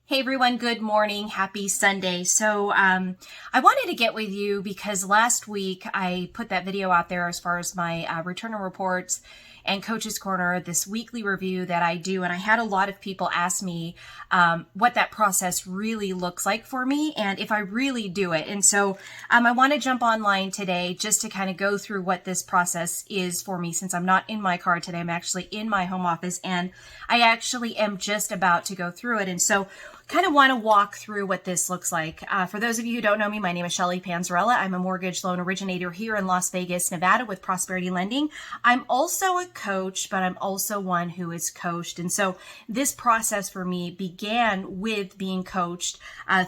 Hey everyone, good morning. Happy Sunday. I wanted to get with you because last week I put that video out there as far as my return and reports and Coach's Corner, this weekly review that I do. And I had a lot of people ask me what that process really looks like for me and if I really do it. I want to jump online today just to kind of go through what this process is for me, since I'm not in my car today. I'm actually in my home office and I actually am just about to go through it. Kind of want to walk through what this looks like. For those of you who don't know me, my name is Shelly Panzarella. I'm a mortgage loan originator here in Las Vegas, Nevada with Prosperity Lending. I'm also a coach, but I'm also one who is coached. And so this process for me began with being coached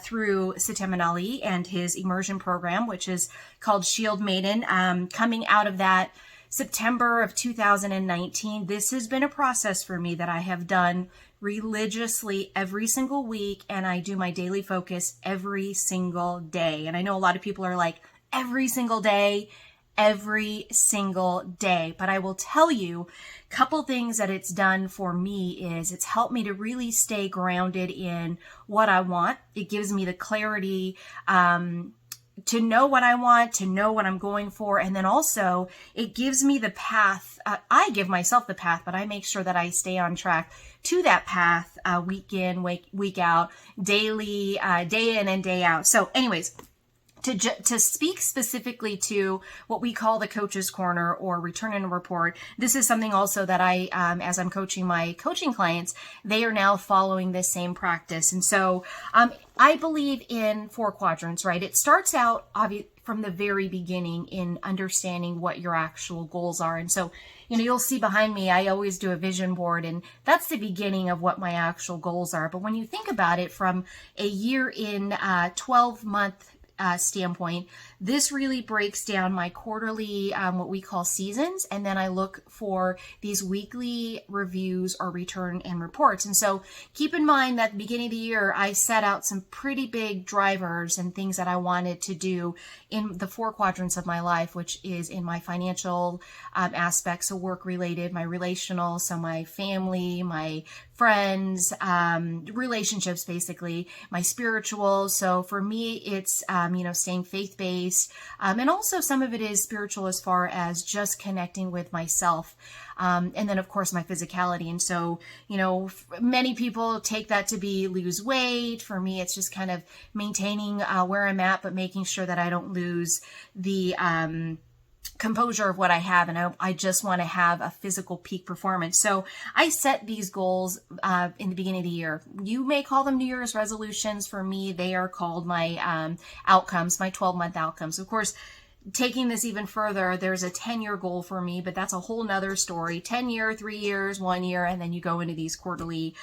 through Satem Ali and his immersion program, which is called Shield Maiden. Coming out of that September of 2019, this has been a process for me that I have done religiously every single week, and I do my daily focus every single day. And I know a lot of people are like, every single day, but I will tell you a couple things that it's done for me is it's helped me to really stay grounded in what I want. It gives me the clarity to know what I want, to know what I'm going for. And then also it gives me the path. I give myself the path, but I make sure that I stay on track to that path week in, week out, daily, day in and day out. So anyways, to speak specifically to what we call the Coach's Corner or return and report, this is something also that I, as I'm coaching my coaching clients, they are now following this same practice. And so I believe in 4 quadrants, right? It starts out from the very beginning in understanding what your actual goals are. And so, you'll see behind me, I always do a vision board, and that's the beginning of what my actual goals are. But when you think about it from a year in 12-month standpoint, this really breaks down my quarterly, what we call seasons. And then I look for these weekly reviews or return and reports. And so keep in mind that at the beginning of the year, I set out some pretty big drivers and things that I wanted to do in the 4 quadrants of my life, which is in my financial aspects, so work related, my relational, so my family, my friends, relationships, basically, my spiritual. So for me, it's, staying faith-based. And also some of it is spiritual as far as just connecting with myself. And then of course my physicality. And so, many people take that to be lose weight. For me, it's just kind of maintaining where I'm at, but making sure that I don't lose the, composure of what I have, and I just want to have a physical peak performance. So I set these goals in the beginning of the year. You may call them New Year's resolutions. For me, they are called my outcomes, my 12-month outcomes. Of course, taking this even further, there's a 10-year goal for me, but that's a whole nother story. 10-year, 3 years, 1 year, and then you go into these quarterly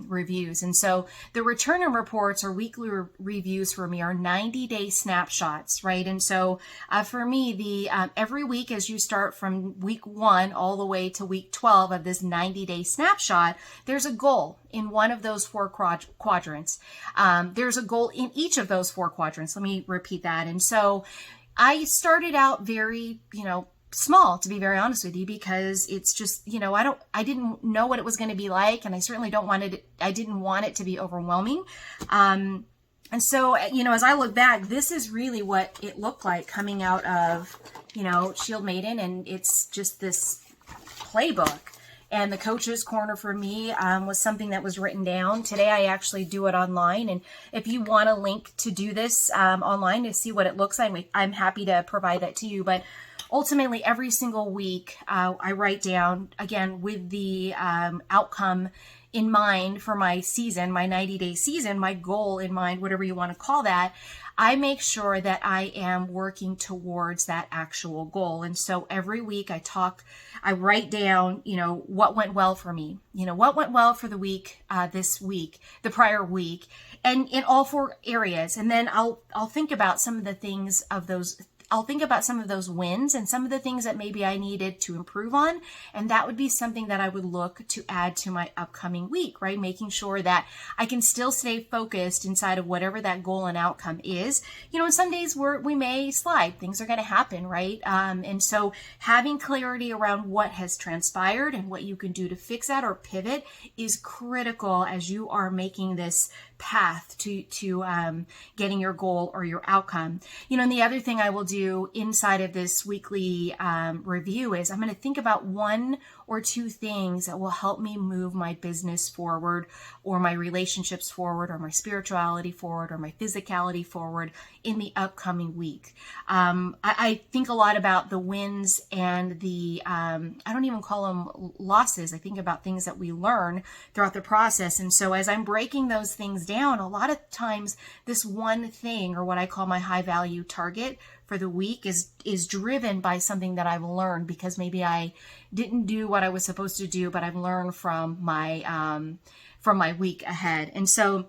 reviews. And so the return and reports or weekly reviews for me are 90-day snapshots, right? And so for me, the every week as you start from week 1 all the way to week 12 of this 90-day snapshot, there's a goal in one of those 4 quadrants. There's a goal in each of those 4 quadrants. Let me repeat that. And so I started out very, small, to be very honest with you, because it's just, I didn't know what it was going to be like, and I certainly I didn't want it to be overwhelming. And so, as I look back, this is really what it looked like coming out of, Shield Maiden, and it's just this playbook. And the Coach's Corner for me was something that was written down. Today, I actually do it online. And if you want a link to do this online to see what it looks like, I'm happy to provide that to you. But ultimately, every single week, I write down, again, with the outcome in mind for my season, my 90-day season, my goal in mind, whatever you want to call that. I make sure that I am working towards that actual goal. And so every week I write down, what went well for me, what went well for the week, this week, the prior week, and in all 4 areas. And then I'll think about some of the things of those. I'll think about some of those wins and some of the things that maybe I needed to improve on. And that would be something that I would look to add to my upcoming week, right? Making sure that I can still stay focused inside of whatever that goal and outcome is. And some days we may slide, things are going to happen, right? And so having clarity around what has transpired and what you can do to fix that or pivot is critical as you are making this path to getting your goal or your outcome. And the other thing I will do inside of this weekly review is I'm going to think about one or two things that will help me move my business forward or my relationships forward or my spirituality forward or my physicality forward in the upcoming week. I think a lot about the wins and the, I don't even call them losses. I think about things that we learn throughout the process. And so as I'm breaking those things down, a lot of times this one thing, or what I call my high value target for the week, is driven by something that I've learned because maybe I didn't do what I was supposed to do, but I've learned from my week ahead. And so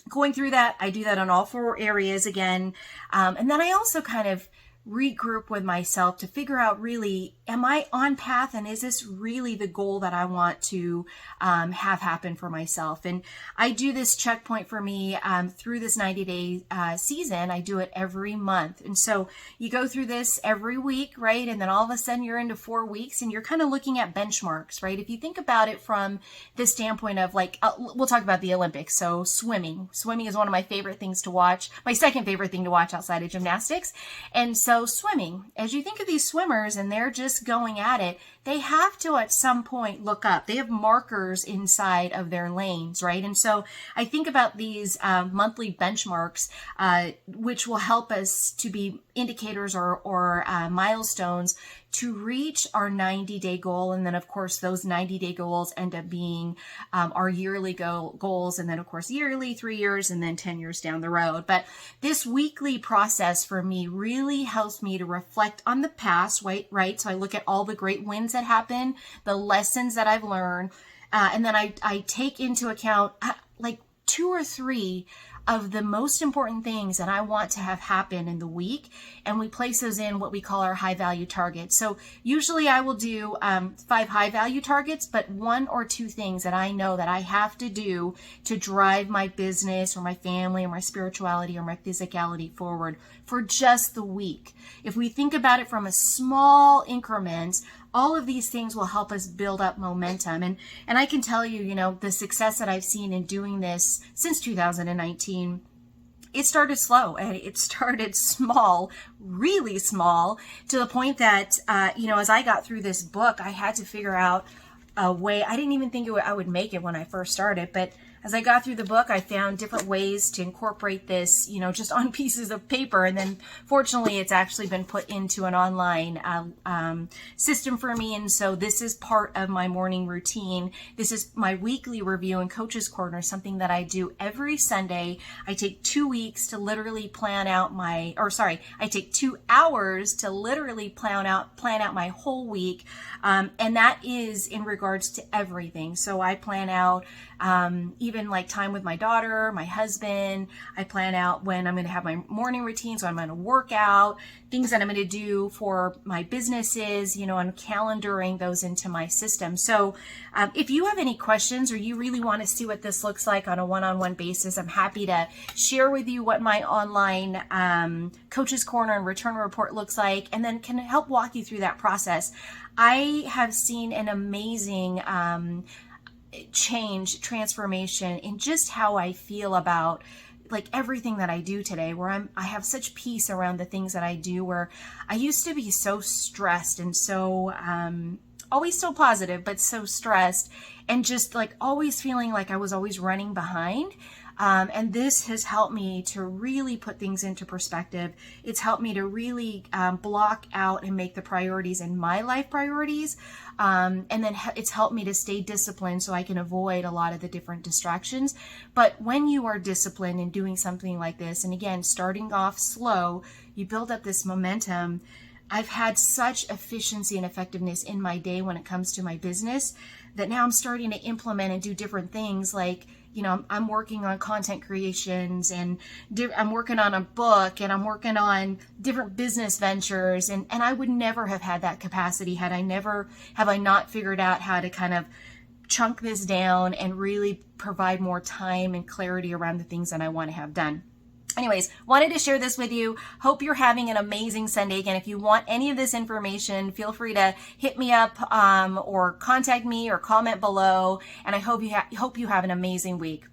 going through that, I do that on all four areas again. And then I also kind of regroup with myself to figure out, really, am I on path, and is this really the goal that I want to have happen for myself? And I do this checkpoint for me through this 90-day season. I do it every month. And so you go through this every week, right? And then all of a sudden you're into 4 weeks and you're kind of looking at benchmarks, right? If you think about it from the standpoint of we'll talk about the Olympics. So swimming is one of my favorite things to watch, my second favorite thing to watch outside of gymnastics. And so swimming, as you think of these swimmers and they're just going at it, they have to at some point look up. They have markers inside of their lanes, right? And so I think about these monthly benchmarks, which will help us to be indicators or milestones to reach our 90-day goal. And then, of course, those 90-day goals end up being our yearly goals. And then, of course, yearly, 3 years, and then 10 years down the road. But this weekly process for me really helps me to reflect on the past, right? So I look at all the great wins that happen, the lessons that I've learned, and then I take into account like 2 or 3 of the most important things that I want to have happen in the week, and we place those in what we call our high value targets. So usually I will do 5 high value targets, but 1 or 2 things that I know that I have to do to drive my business or my family or my spirituality or my physicality forward for just the week. If we think about it from a small increment, all of these things will help us build up momentum. And I can tell you, the success that I've seen in doing this since 2019, it started slow and it started small, really small, to the point that, as I got through this book, I had to figure out a way. I didn't even think I would make it when I first started, but as I got through the book, I found different ways to incorporate this, just on pieces of paper. And then fortunately, it's actually been put into an online system for me. And so this is part of my morning routine. This is my weekly review and Coach's Corner, something that I do every Sunday. I take 2 weeks to literally I take 2 hours to literally plan out my whole week. And that is in regards to everything. So I plan out even like time with my daughter, my husband. I plan out when I'm going to have my morning routine. So I'm going to work out, things that I'm going to do for my businesses, and calendaring those into my system. So if you have any questions or you really want to see what this looks like on a one-on-one basis, I'm happy to share with you what my online Coach's Corner and Return Report looks like, and then can help walk you through that process. I have seen an amazing transformation in just how I feel about like everything that I do today, where I have such peace around the things that I do, where I used to be so stressed and so always so positive, but so stressed, and just like always feeling like I was always running behind. And this has helped me to really put things into perspective. It's helped me to really block out and make the priorities in my life priorities. And then it's helped me to stay disciplined so I can avoid a lot of the different distractions. But when you are disciplined in doing something like this, and again, starting off slow, you build up this momentum. I've had such efficiency and effectiveness in my day when it comes to my business that now I'm starting to implement and do different things like, I'm working on content creations, and I'm working on a book, and I'm working on different business ventures. And I would never have had that capacity have I not figured out how to kind of chunk this down and really provide more time and clarity around the things that I want to have done. Anyways, wanted to share this with you. Hope you're having an amazing Sunday. Again, if you want any of this information, feel free to hit me up or contact me or comment below. And I hope you have an amazing week.